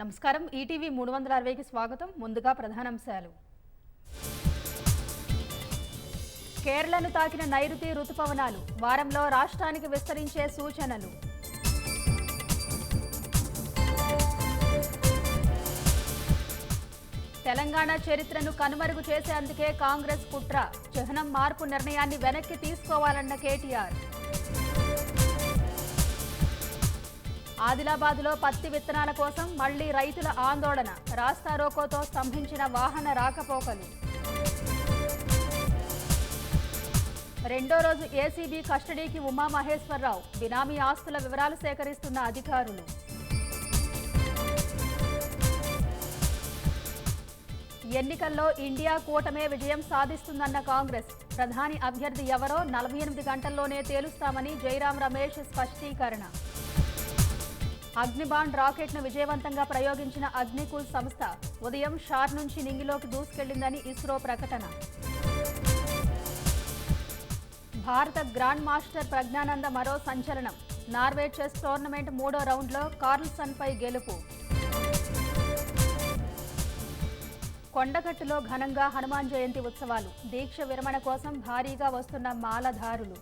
నమస్కారం ఈటీవీ 360కి స్వాగతం. ముందుగా ప్రధానాంశాలు. కేరళను తాకిన నైరుతి రుతుపవనాలు వారంలో రాష్ట్రానికి విస్తరించే సూచనలు. తెలంగాణ చరిత్రను కనుమరుగు చేసేందుకే కాంగ్రెస్ కుట్ర. చిహ్నం మార్పు నిర్ణయాన్ని వెనక్కి తీసుకోవాలన్న కేటీఆర్. ఆదిలాబాద్లో పత్తి విత్తనాల కోసం మళ్లీ రైతుల ఆందోళన. రాస్తారోకోతో స్తంభించిన వాహన రాకపోకలు. రెండో రోజు ఏసీబీ కస్టడీకి ఉమామహేశ్వరరావు. బినామీ ఆస్తుల వివరాలు సేకరిస్తున్న అధికారులు. ఎన్నికల్లో ఇండియా కూటమే విజయం సాధిస్తుందన్న కాంగ్రెస్. ప్రధాని అభ్యర్థి ఎవరో 48 గంటల్లోనే తేలుస్తామని జైరాం రమేష్ స్పష్టీకరణ. అగ్నిబాండ్ రాకెట్ను విజయవంతంగా ప్రయోగించిన అగ్నికుల్ సంస్థ ఉదయం షార్ నుంచి నింగిలోకి దూసుకెళ్లిందని ఇస్రో ప్రకటన. భారత గ్రాండ్ మాస్టర్ ప్రజ్ఞానంద మరో సంచలనం. నార్వే చెస్ టోర్నమెంట్ 3వ రౌండ్లో కార్ల్సన్పై గెలుపు. కొండగట్టులో ఘనంగా హనుమాన్ జయంతి ఉత్సవాలు. దీక్ష విరమణ కోసం భారీగా వస్తున్న మాలధారులు.